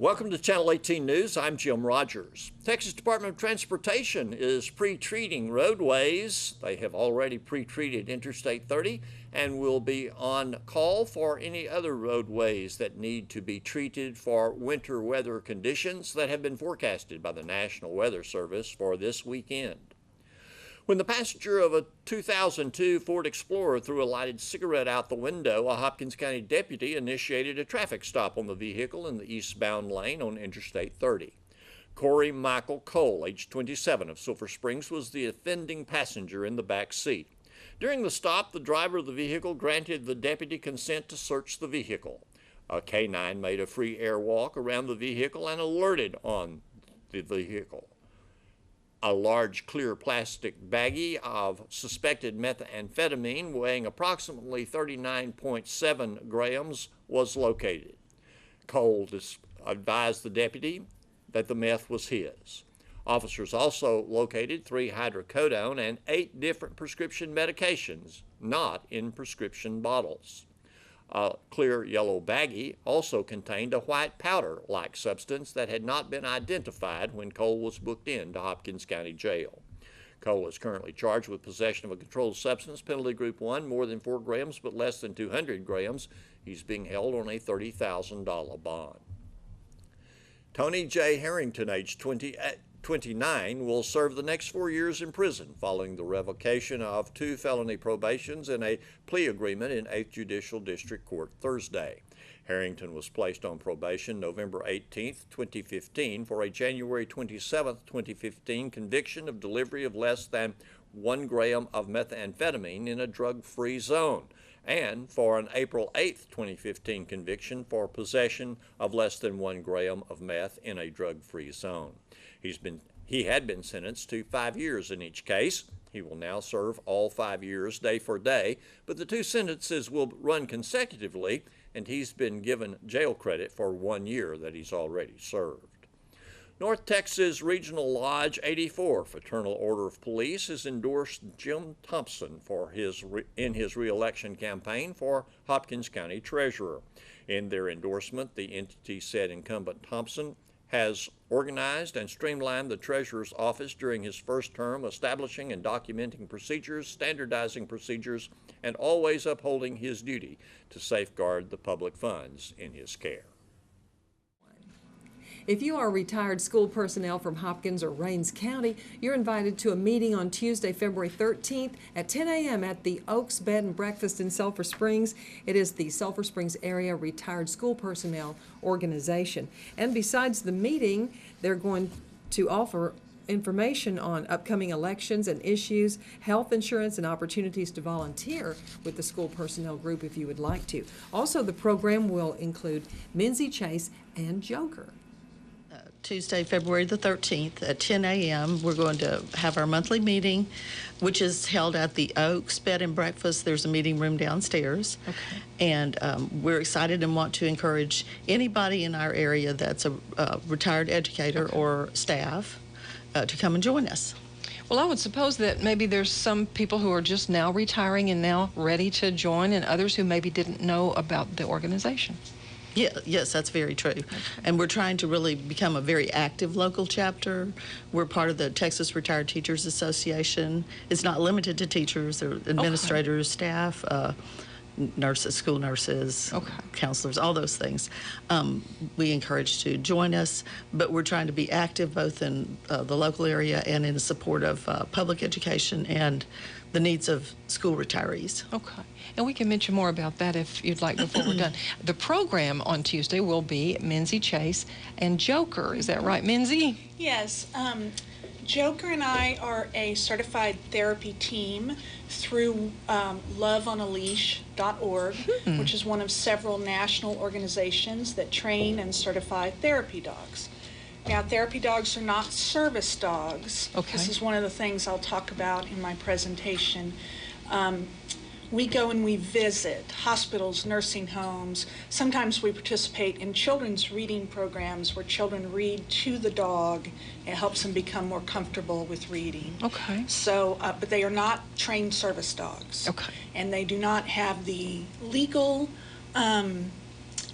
Welcome to Channel 18 News. I'm Jim Rogers. Texas Department of Transportation is pre-treating roadways. They have already pre-treated Interstate 30 and will be on call for any other roadways that need to be treated for winter weather conditions that have been forecasted by the National Weather Service for this weekend. When the passenger of a 2002 Ford Explorer threw a lighted cigarette out the window, a Hopkins County deputy initiated a traffic stop on the vehicle in the eastbound lane on Interstate 30. Corey Michael Cole, age 27, of Silver Springs, was the offending passenger in the back seat. During the stop, the driver of the vehicle granted the deputy consent to search the vehicle. A K-9 made a free air walk around the vehicle and alerted on the vehicle. A large clear plastic baggie of suspected methamphetamine weighing approximately 39.7 grams was located. Cole advised the deputy that the meth was his. Officers also located 3 hydrocodone and 8 different prescription medications, not in prescription bottles. A clear yellow baggie also contained a white powder-like substance that had not been identified when Cole was booked into Hopkins County Jail. Cole is currently charged with possession of a controlled substance, penalty group 1, more than 4 grams but less than 200 grams. He's being held on a $30,000 bond. Tony J. Harrington, age 29, will serve the next 4 years in prison following the revocation of 2 felony probations and a plea agreement in 8th Judicial District Court Thursday. Harrington was placed on probation November 18, 2015 for a January 27, 2015 conviction of delivery of less than 1 gram of methamphetamine in a drug-free zone, and for an April 8, 2015 conviction for possession of less than 1 gram of meth in a drug-free zone. He had been sentenced to 5 years in each case. He will now serve all 5 years day for day, but the 2 sentences will run consecutively, and he's been given jail credit for 1 year that he's already served. North Texas Regional Lodge 84 Fraternal Order of Police has endorsed Jim Thompson in his re-election campaign for Hopkins County Treasurer. In their endorsement, the entity said incumbent Thompson has organized and streamlined the Treasurer's office during his first term, establishing and documenting procedures, standardizing procedures, and always upholding his duty to safeguard the public funds in his care. If you are retired school personnel from Hopkins or Rains County, you're invited to a meeting on Tuesday, February 13th at 10 a.m. at the Oaks Bed and Breakfast in Sulphur Springs. It is the Sulphur Springs Area Retired School Personnel Organization. And besides the meeting, they're going to offer information on upcoming elections and issues, health insurance, and opportunities to volunteer with the school personnel group if you would like to. Also, the program will include Menzie Chase and Joker. Tuesday, February the 13th at 10 a.m. We're going to have our monthly meeting, which is held at the Oaks Bed and Breakfast. There's a meeting room downstairs. Okay. And we're excited and want to encourage anybody in our area that's a retired educator or staff to come and join us. Well, I would suppose that maybe there's some people who are just now retiring and now ready to join, and others who maybe didn't know about the organization. Yeah, yes, that's very true. Okay. And we're trying to really become a very active local chapter. We're part of the Texas Retired Teachers Association. It's not limited to teachers, there are administrators, staff, nurses, school nurses, counselors, all those things. We encourage to join us, but we're trying to be active both in the local area and in support of public education and the needs of school retirees. Okay. And we can mention more about that if you'd like before we're done. The program on Tuesday will be Menzie Chase and Joker. Is that right, Menzie? Yes. Joker and I are a certified therapy team through loveonaleash.org, which is one of several national organizations that train and certify therapy dogs. Now, therapy dogs are not service dogs. Okay. This is one of the things I'll talk about in my presentation. We go and we visit hospitals, nursing homes. Sometimes we participate in children's reading programs where children read to the dog. It helps them become more comfortable with reading. Okay. So, but they are not trained service dogs. Okay. And they do not have the legal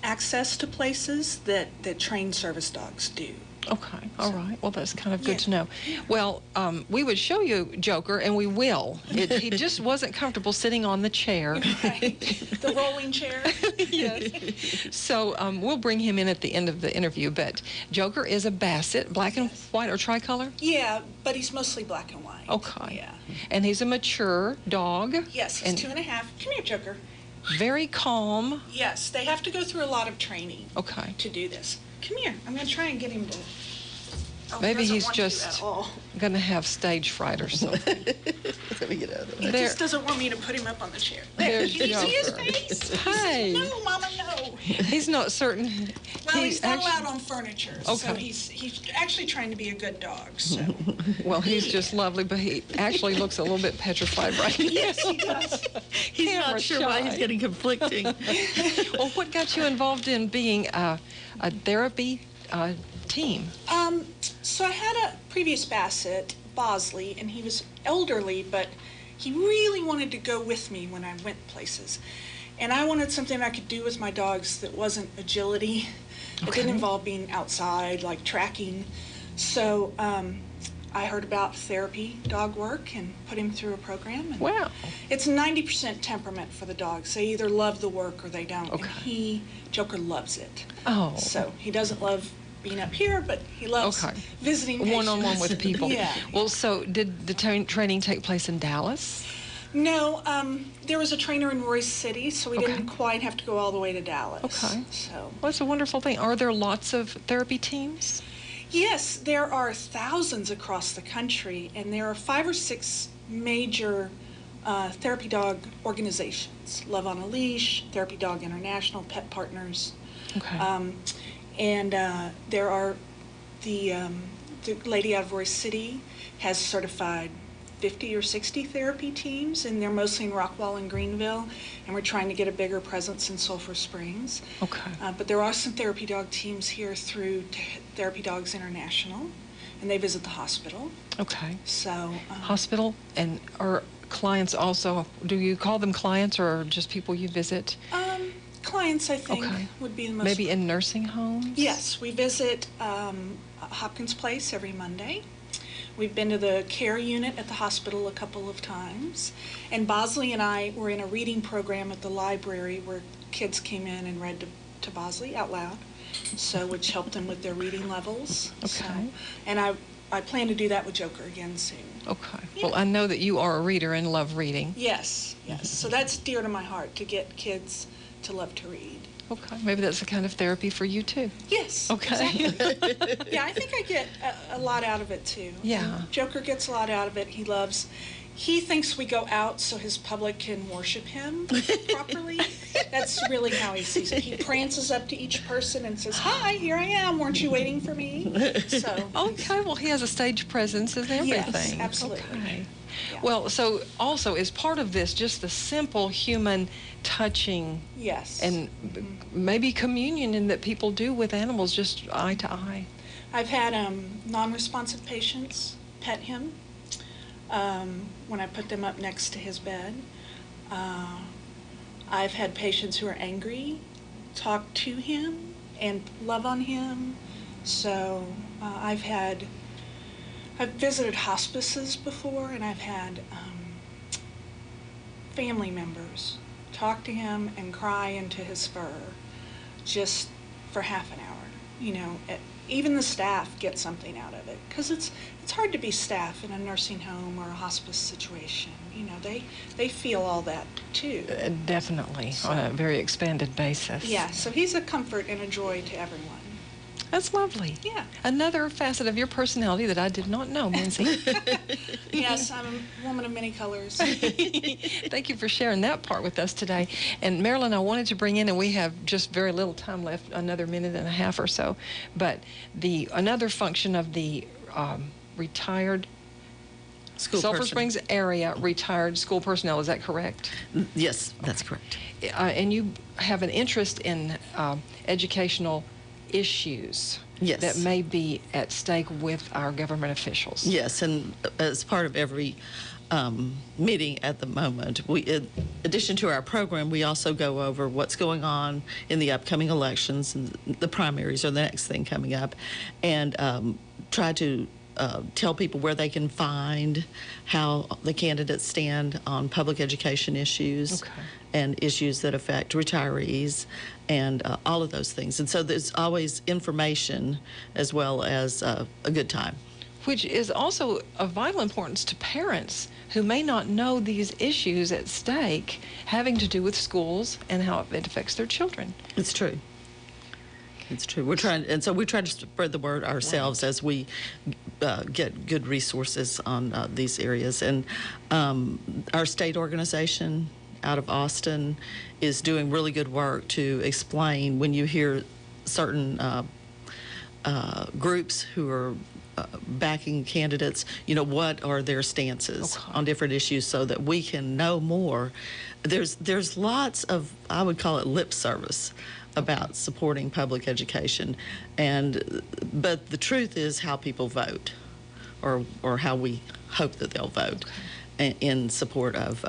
access to places that trained service dogs do. Okay, all right. Well, that's kind of good Yeah. to know. Well, we would show you Joker, and we will. He just wasn't comfortable sitting on the chair. Right. The rolling chair. Yes. So we'll bring him in at the end of the interview. But Joker is a Basset, black and white or tricolor? Yeah, but he's mostly black and white. Okay. Yeah. And he's a mature dog. Yes, he's 2.5. Come here, Joker. Very calm. Yes, they have to go through a lot of training Okay. to do this. Come here. I'm going to try and get him to. Oh, Maybe he doesn't he's want just to at all. going to have stage fright or something. Let me get out of the way. He There- just doesn't want me to put him up on the chair. There, There's can you see his Joker. face? Hey. No, Mama, no. He's not certain. Well, he's not actually- allowed on furniture, so Okay. he's actually trying to be a good dog. So Well, he's just lovely, but he actually looks a little bit petrified right now. yes, he does. He's Camera not sure why shy. he's getting conflicting. Well, what got you involved in being a therapy team? So I had a previous Basset, Bosley, and he was elderly, but he really wanted to go with me when I went places. And I wanted something I could do with my dogs that wasn't agility. It Okay. didn't involve being outside, like tracking. So I heard about therapy dog work and put him through a program. And Wow. it's 90% temperament for the dogs. They either love the work or they don't. Okay. And Joker loves it. Oh. So he doesn't love being up here, but he loves Okay. visiting patients. One-on-one with people. Yeah. Well, so did the training take place in Dallas? No, there was a trainer in Royce City, so we Okay. didn't quite have to go all the way to Dallas. Okay. So Well, that's a wonderful thing. Are there lots of therapy teams? yes, there are thousands across the country, and there are 5 or 6 major therapy dog organizations: Love on a Leash, Therapy Dog International, Pet Partners. Okay. And there are the lady out of Royce City has certified 50 or 60 therapy teams, and they're mostly in Rockwall and Greenville, and we're trying to get a bigger presence in Sulphur Springs. Okay. But there are some therapy dog teams here through Therapy Dogs International, and they visit the hospital. Okay. So Hospital and are clients also? Do you call them clients or just people you visit? clients, I think, Okay. would be the most. Maybe in nursing homes? Yes, we visit Hopkins Place every Monday. We've been to the care unit at the hospital a couple of times. And Bosley and I were in a reading program at the library where kids came in and read to Bosley out loud, so which helped them with their reading levels. So, Okay. and I plan to do that with Joker again soon. Okay. Yeah. Well, I know that you are a reader and love reading. Yes, yes. So that's dear to my heart, to get kids to love to read. Okay. Maybe that's the kind of therapy for you too. Yes. Okay. Exactly. Yeah, I think I get a lot out of it too. Yeah. And Joker gets a lot out of it. He thinks we go out so his public can worship him properly. That's really how he sees it. He prances up to each person and says, "Hi, here I am. Weren't you waiting for me?" So. Okay, well, he has a stage presence and everything. Yes, absolutely. Okay. Yeah. Well, so also is part of this just the simple human touching Yes. and maybe communion in that people do with animals just eye to eye. I've had non-responsive patients pet him when I put them up next to his bed. I've had patients who are angry talk to him and love on him. So I've visited hospices before, and I've had family members talk to him and cry into his fur just for half an hour. You know, even the staff get something out of it, because it's hard to be staff in a nursing home or a hospice situation. You know, they feel all that too. Definitely, on a very expanded basis. Yeah, so he's a comfort and a joy to everyone. That's lovely. Yeah. Another facet of your personality that I did not know, Mincy. Yes, I'm a woman of many colors. Thank you for sharing that part with us today. And Marilyn, I wanted to bring in, and we have just very little time left, another minute and a half or so, but another function of the retired School Sulphur person. Springs area retired school personnel, is that correct? Yes, that's correct. And you have an interest in educational issues Yes. that may be at stake with our government officials. Yes, and as part of every meeting at the moment, in addition to our program, we also go over what's going on in the upcoming elections, and the primaries are the next thing coming up, and try to tell people where they can find how the candidates stand on public education issues. Okay. And issues that affect retirees and all of those things. And so there's always information as well as a good time. Which is also of vital importance to parents who may not know these issues at stake having to do with schools and how it affects their children. It's true. It's true. We try to spread the word ourselves as we get good resources on these areas. And our state organization out of Austin is doing really good work to explain when you hear certain groups who are backing candidates, what are their stances on different issues so that we can know more. There's lots of, I would call it lip service about supporting public education, but the truth is how people vote, or how we hope that they'll vote in support of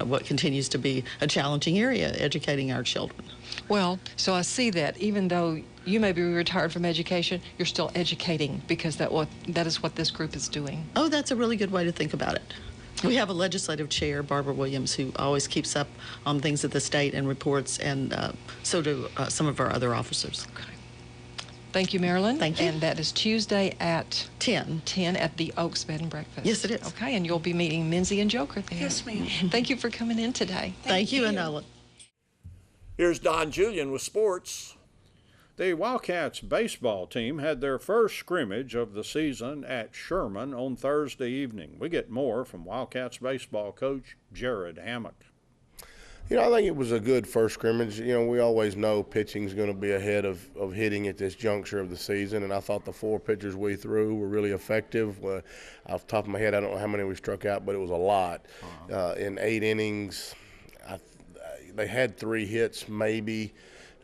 what continues to be a challenging area, educating our children. Well, so I see that even though you may be retired from education, you're still educating, because that is what this group is doing. Oh, that's a really good way to think about it. We have a legislative chair, Barbara Williams, who always keeps up on things at the state and reports, and so do some of our other officers. Okay. Thank you, Marilyn. Thank you. And that is Tuesday at 10 at the Oaks Bed and Breakfast. Yes, it is. Okay, and you'll be meeting Minzy and Joker there. Yes, ma'am. Thank you for coming in today. Thank you, Anola. Here's Don Julian with sports. The Wildcats baseball team had their first scrimmage of the season at Sherman on Thursday evening. We get more from Wildcats baseball coach Jared Hammock. I think it was a good first scrimmage. We always know pitching's going to be ahead of hitting at this juncture of the season, and I thought the 4 pitchers we threw were really effective. Off the top of my head, I don't know how many we struck out, but it was a lot. In 8 innings, they had 3 hits maybe.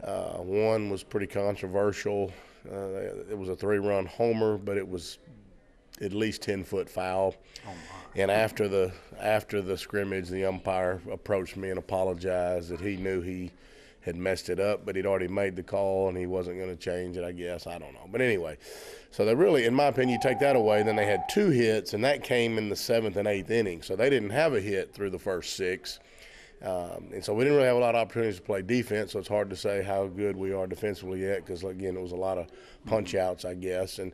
One was pretty controversial. It was a 3-run homer, but it was at least 10-foot foul. And after the scrimmage, the umpire approached me and apologized that he knew he had messed it up, but he'd already made the call and he wasn't going to change it, I guess. I don't know. But anyway, so they really, in my opinion, you take that away, then they had 2 hits, and that came in the 7th and 8th inning. So they didn't have a hit through the first 6. And so we didn't really have a lot of opportunities to play defense, so it's hard to say how good we are defensively yet because, again, it was a lot of punch-outs, I guess. And,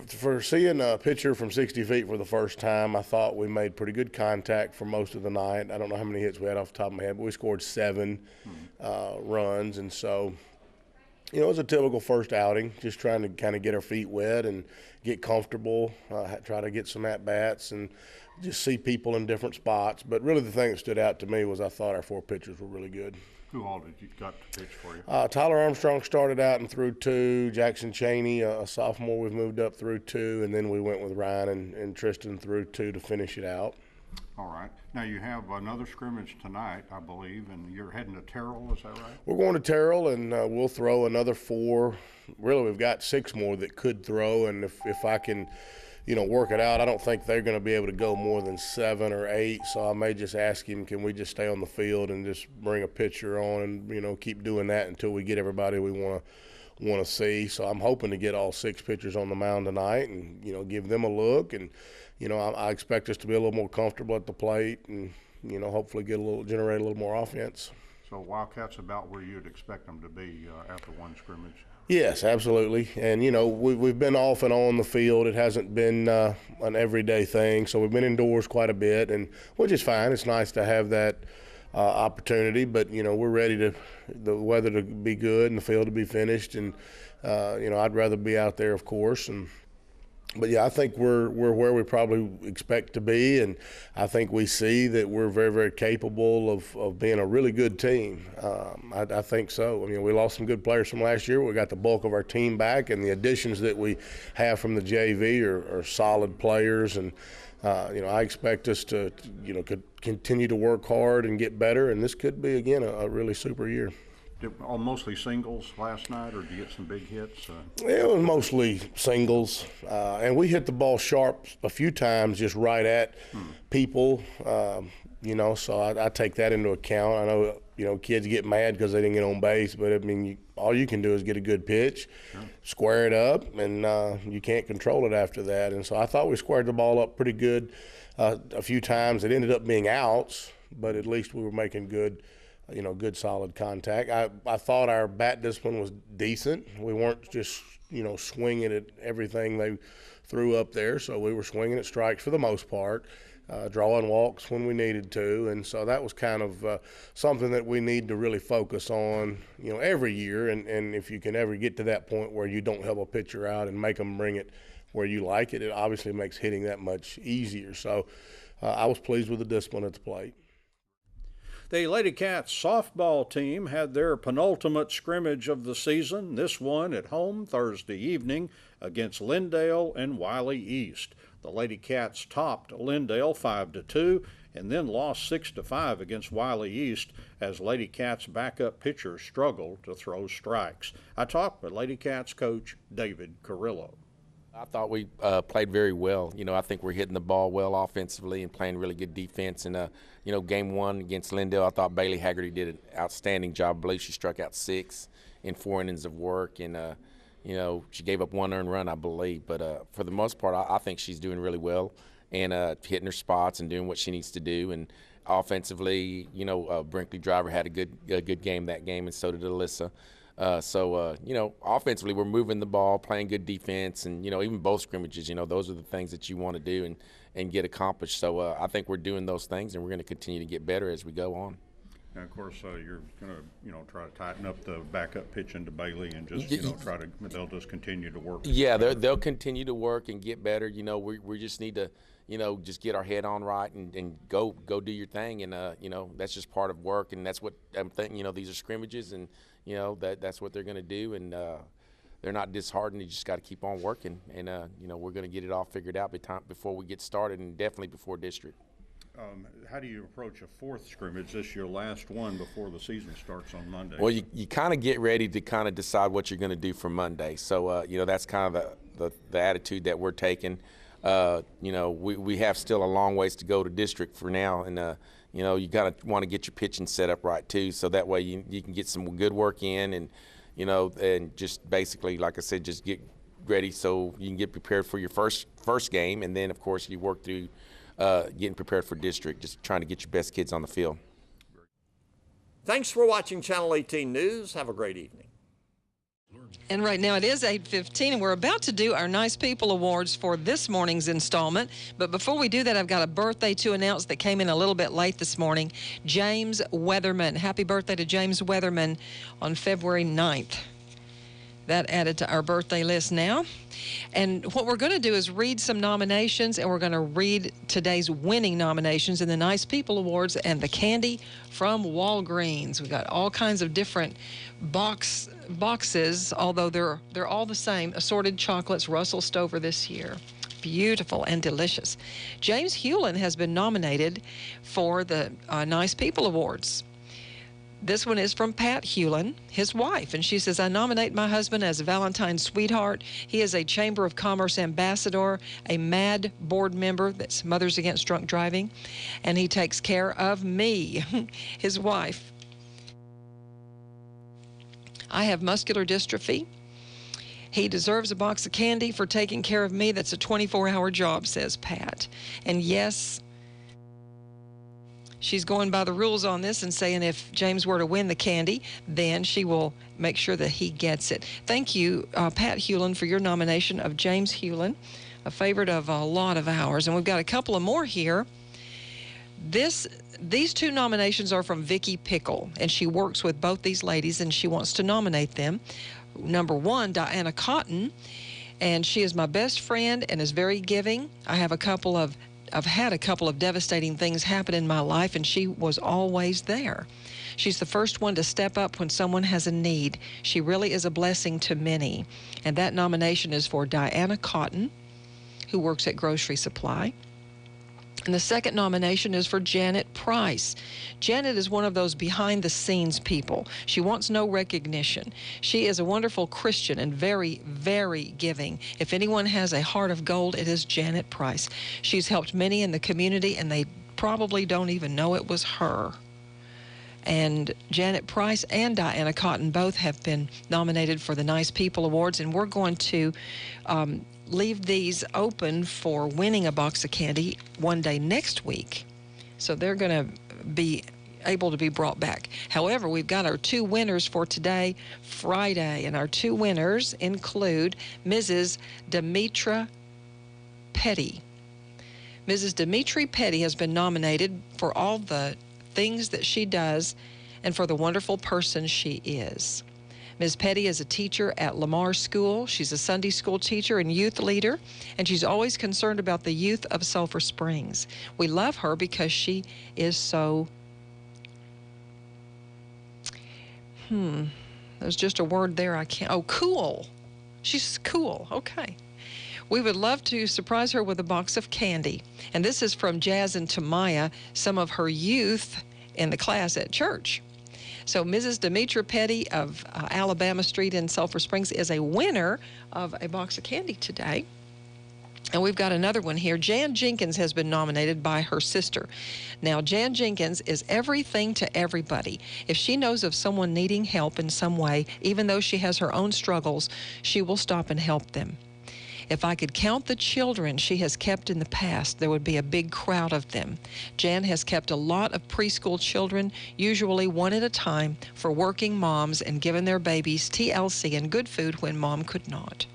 for seeing a pitcher from 60 feet for the first time, I thought we made pretty good contact for most of the night. I don't know how many hits we had off the top of my head, but we scored 7 runs. And so, it was a typical first outing, just trying to kind of get our feet wet and get comfortable, try to get some at-bats and just see people in different spots. But really the thing that stood out to me was I thought our 4 pitchers were really good. Who all did you got to pitch for you? Tyler Armstrong started out and threw 2. Jackson Chaney, a sophomore, we've moved up through 2. And then we went with Ryan and Tristan through 2 to finish it out. All right. Now you have another scrimmage tonight, I believe, and you're heading to Terrell, is that right? We're going to Terrell, and we'll throw another 4. Really, we've got 6 more that could throw, and if I can – work it out. I don't think they're going to be able to go more than 7 or 8, so I may just ask him, can we just stay on the field and just bring a pitcher on and, keep doing that until we get everybody we want to see. So I'm hoping to get all 6 pitchers on the mound tonight and, give them a look. And, I expect us to be a little more comfortable at the plate and, hopefully generate a little more offense. So Wildcats about where you'd expect them to be after one scrimmage? Yes, absolutely. And, we've been off and on the field. It hasn't been an everyday thing. So we've been indoors quite a bit, and which is fine. It's nice to have that opportunity. But, we're ready the weather to be good and the field to be finished. And, I'd rather be out there, of course. But yeah, I think we're where we probably expect to be, and I think we see that we're very, very capable of being a really good team. I think so. We lost some good players from last year. We got the bulk of our team back, and the additions that we have from the JV are solid players. And I expect us to continue to work hard and get better, and this could be again a really super year. Mostly singles last night, or did you get some big hits? It was mostly singles, and we hit the ball sharp a few times, just right at people. So I take that into account. I know, kids get mad because they didn't get on base, but I mean, all you can do is get a good pitch, square it up, and you can't control it after that. And so I thought we squared the ball up pretty good a few times. It ended up being outs, but at least we were making good solid contact. I thought our bat discipline was decent. We weren't just, swinging at everything they threw up there. So we were swinging at strikes for the most part, drawing walks when we needed to. And so that was kind of something that we need to really focus on, every year. And if you can ever get to that point where you don't help a pitcher out and make them bring it where you like it, it obviously makes hitting that much easier. So I was pleased with the discipline at the plate. The Lady Cats softball team had their penultimate scrimmage of the season, this one at home Thursday evening against Lindale and Wiley East. The Lady Cats topped Lindale 5-2 and then lost 6-5 against Wiley East as Lady Cats backup pitchers struggled to throw strikes. I talked with Lady Cats coach David Carrillo. I thought we played very well. I think we're hitting the ball well offensively and playing really good defense. And, game one against Lindale, I thought Bailey Haggerty did an outstanding job. I believe she struck out 6 in 4 innings of work. And, she gave up 1 earned run, I believe. But for the most part, I think she's doing really well and hitting her spots and doing what she needs to do. And offensively, Brinkley Driver had a good game that game, and so did Alyssa. Offensively, we're moving the ball, playing good defense, and, even both scrimmages, those are the things that you want to do and get accomplished. So I think we're doing those things, and we're going to continue to get better as we go on. And of course, you're going to, try to tighten up the backup pitching to Bailey and just, they'll just continue to work. Yeah, they'll continue to work and get better. We just need to, just get our head on right and go do your thing. And, that's just part of work. And that's what I'm thinking, these are scrimmages, and, that's what they're going to do. And they're not disheartened. You just got to keep on working. And, we're going to get it all figured out before we get started, and definitely before district. How do you approach a 4th scrimmage? This your last one before the season starts on Monday. Well, you kind of get ready to kind of decide what you're going to do for Monday. So, that's kind of the attitude that we're taking. We have still a long ways to go to district for now. And, you got to want to get your pitching set up right, too. So that way you can get some good work in and, and just basically, like I said, just get ready so you can get prepared for your first game. And then, of course, you work through getting prepared for district, just trying to get your best kids on the field. Thanks for watching Channel 18 News. Have a great evening. And right now it is 8:15, and we're about to do our Nice People Awards for this morning's installment. But before we do that, I've got a birthday to announce that came in a little bit late this morning. James Weatherman. Happy birthday to James Weatherman on February 9th. That added to our birthday list now. And what we're going to do is read some nominations, and we're going to read today's winning nominations in the Nice People Awards and the candy from Walgreens. We've got all kinds of different boxes, although they're all the same. Assorted chocolates, Russell Stover this year. Beautiful and delicious. James Hewlin has been nominated for the Nice People Awards. This one is from Pat Hewlin, his wife, and she says, I nominate my husband as Valentine's sweetheart. He is a Chamber of Commerce ambassador, a MAD board member, that's Mothers Against Drunk Driving, and he takes care of me, his wife. I have muscular dystrophy. He deserves a box of candy for taking care of me. That's a 24-hour job, says Pat. And yes, she's going by the rules on this and saying if James were to win the candy, then she will make sure that he gets it. Thank you, Pat Hewlin, for your nomination of James Hewlin, a favorite of a lot of ours. And we've got a couple of more here. These 2 nominations are from Vicki Pickle, and she works with both these ladies, and she wants to nominate them. Number 1, Diana Cotton, and she is my best friend and is very giving. I've had a couple of devastating things happen in my life, and she was always there. She's the first one to step up when someone has a need. She really is a blessing to many. And that nomination is for Diana Cotton, who works at Grocery Supply. And the second nomination is for Janet Price. Janet is one of those behind-the-scenes people. She wants no recognition. She is a wonderful Christian and very, very giving. If anyone has a heart of gold, it is Janet Price. She's helped many in the community, and they probably don't even know it was her. And Janet Price and Diana Cotton both have been nominated for the Nice People Awards, and we're going to leave these open for winning a box of candy one day next week. So they're going to be able to be brought back. However, we've got our two winners for today, Friday, and our two winners include Mrs. Demetra Petty. Mrs. Demetri Petty has been nominated for all the things that she does and for the wonderful person she is. Ms. Petty is a teacher at Lamar School. She's a Sunday school teacher and youth leader, and she's always concerned about the youth of Sulphur Springs. We love her because she is so, there's just a word there I can't, cool. She's cool, okay. We would love to surprise her with a box of candy. And this is from Jazz and Tamaya, some of her youth in the class at church. So Mrs. Demetra Petty of Alabama Street in Sulphur Springs is a winner of a box of candy today. And we've got another one here. Jan Jenkins has been nominated by her sister. Now, Jan Jenkins is everything to everybody. If she knows of someone needing help in some way, even though she has her own struggles, she will stop and help them. If I could count the children she has kept in the past, there would be a big crowd of them. Jan has kept a lot of preschool children, usually one at a time, for working moms and given their babies TLC and good food when mom could not.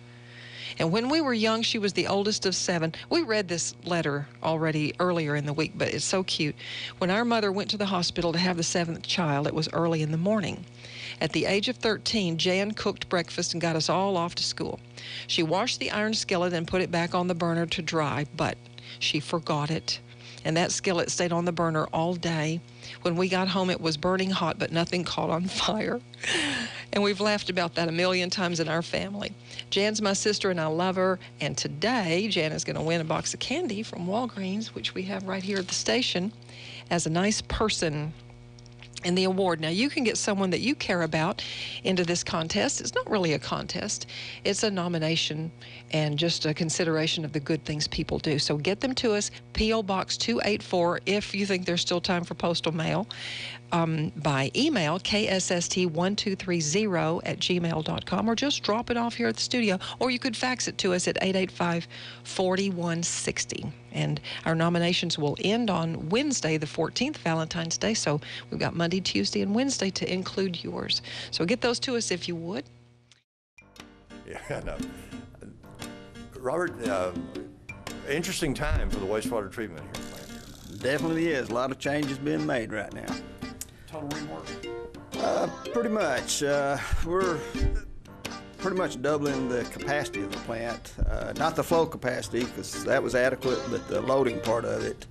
And when we were young, she was the oldest of 7. We read this letter already earlier in the week, but it's so cute. When our mother went to the hospital to have the 7th child, it was early in the morning. At the age of 13, Jan cooked breakfast and got us all off to school. She washed the iron skillet and put it back on the burner to dry, but she forgot it. And that skillet stayed on the burner all day. When we got home, it was burning hot, but nothing caught on fire. And we've laughed about that a million times in our family. Jan's my sister, and I love her. And today, Jan is going to win a box of candy from Walgreens, which we have right here at the station, as a nice person in the award. Now, you can get someone that you care about into this contest. It's not really a contest. It's a nomination and just a consideration of the good things people do. So get them to us, P.O. Box 284, if you think there's still time for postal mail, by email, ksst1230@gmail.com, or just drop it off here at the studio, or you could fax it to us at 885-4160. And our nominations will end on Wednesday, the 14th, Valentine's Day. So we've got Monday, Tuesday, and Wednesday to include yours. So get those to us if you would. Yeah, no. Robert, interesting time for the wastewater treatment here plant here. Definitely is. A lot of changes being made right now. Total rework? Pretty much. We're pretty much doubling the capacity of the plant. Not the flow capacity, because that was adequate, but the loading part of it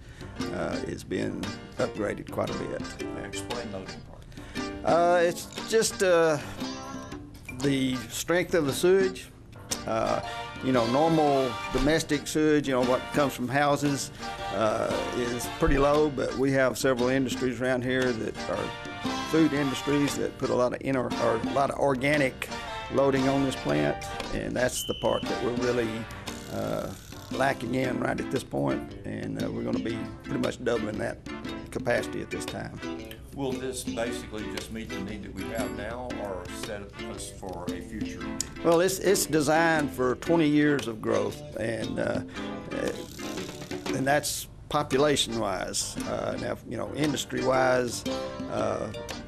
is being upgraded quite a bit. Explain loading part. It's just the strength of the sewage. Normal domestic sewage, what comes from houses, is pretty low, but we have several industries around here that are food industries that put a lot of organic loading on this plant, and that's the part that we're really lacking in right at this point, and we're going to be pretty much doubling that capacity at this time. Will this basically just meet the need that we have now, or set us for a future need? Well, it's designed for 20 years of growth, and that's population-wise. Now, industry-wise,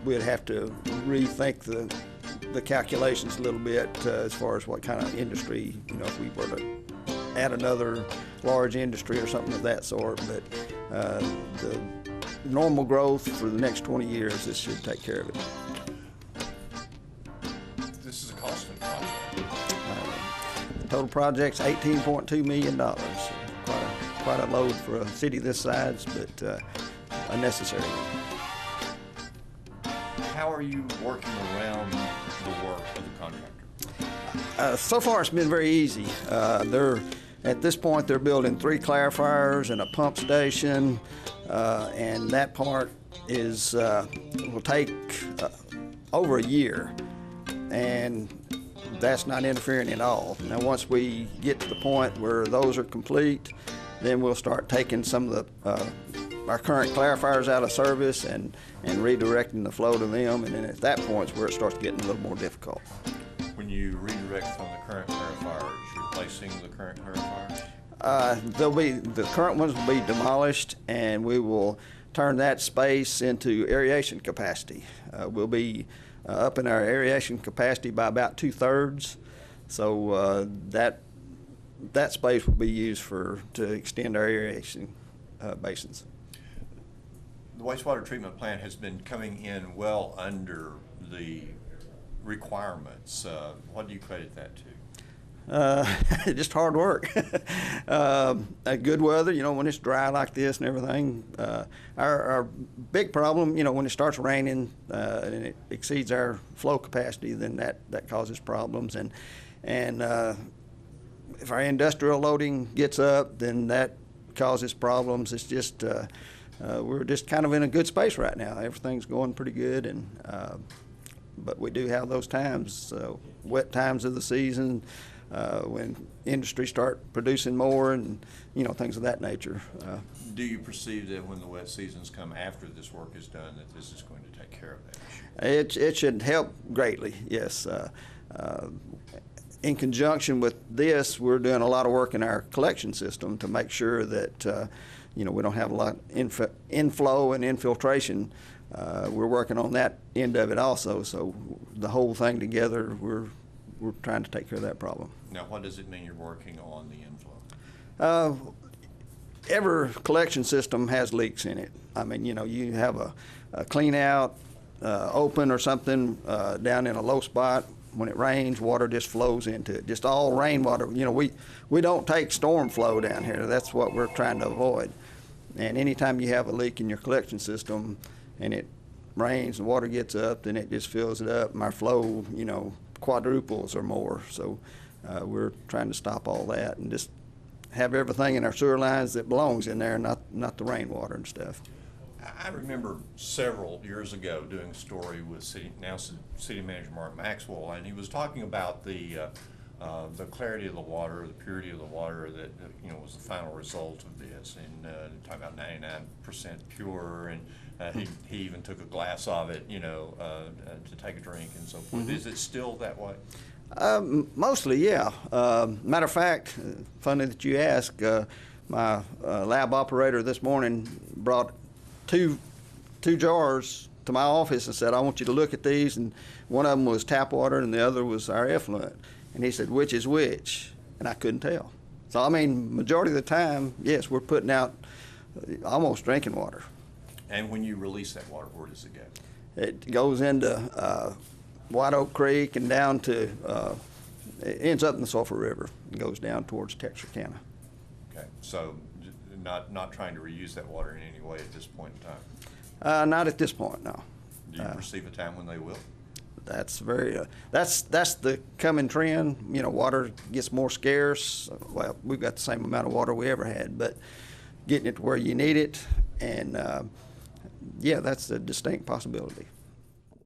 we'd have to rethink the calculations a little bit as far as what kind of industry, if we were to add another large industry or something of that sort. But the normal growth for the next 20 years, this should take care of it. This is a costly project. The total project's $18.2 million. Quite a load for a city this size, but unnecessary. How are you working around the work of the contractor? So far, it's been very easy. At this point, they're building 3 clarifiers and a pump station, and that part is will take over a year, and that's not interfering at all. Now, once we get to the point where those are complete, then we'll start taking some of the our current clarifiers out of service and redirecting the flow to them, and then at that point is where it starts getting a little more difficult. When you redirect from the current clarifiers, replacing the current clarifiers? The current ones will be demolished, and we will turn that space into aeration capacity. We'll be up in our aeration capacity by about 2/3, so that space will be used to extend our aeration basins. The wastewater treatment plant has been coming in well under the requirements. What do you credit that to? Just hard work. Good weather, when it's dry like this and everything. Our big problem, when it starts raining and it exceeds our flow capacity, then that causes problems. And if our industrial loading gets up, then that causes problems. It's just we're just kind of in a good space right now. Everything's going pretty good, and but we do have those times, wet times of the season, when industry start producing more and things of that nature. Do you perceive that when the wet seasons come after this work is done, that this is going to take care of that issue? It should help greatly, yes. In conjunction with this, we're doing a lot of work in our collection system to make sure that we don't have a lot of inflow and infiltration. We're working on that end of it also, so the whole thing together, we're trying to take care of that problem. Now, what does it mean you're working on the inflow? Every collection system has leaks in it. I mean, you have a clean out open or something down in a low spot. When it rains, water just flows into it, just all rainwater. We don't take storm flow down here. That's what we're trying to avoid. And anytime you have a leak in your collection system and it rains and water gets up, then it just fills it up, and our flow, quadruples or more. So we're trying to stop all that and just have everything in our sewer lines that belongs in there, not the rainwater and stuff. I remember several years ago doing a story with City Manager Mark Maxwell, and he was talking about the clarity of the water, the purity of the water that was the final result of this, and talking about 99% pure, and he even took a glass of it, to take a drink and so forth. Mm-hmm. Is it still that way? Mostly, yeah. Matter of fact, funny that you ask. My lab operator this morning brought two jars to my office and said, "I want you to look at these." And one of them was tap water, and the other was our effluent. And he said, "Which is which?" And I couldn't tell. So I mean, majority of the time, yes, we're putting out almost drinking water. And when you release that water, where does it go? It goes into White Oak Creek and down to, it ends up in the Sulphur River and goes down towards Texarkana. Okay, so not trying to reuse that water in any way at this point in time? Not at this point, no. Do you perceive a time when they will? That's that's the coming trend. Water gets more scarce. Well, we've got the same amount of water we ever had, but getting it to where you need it, and yeah, that's a distinct possibility.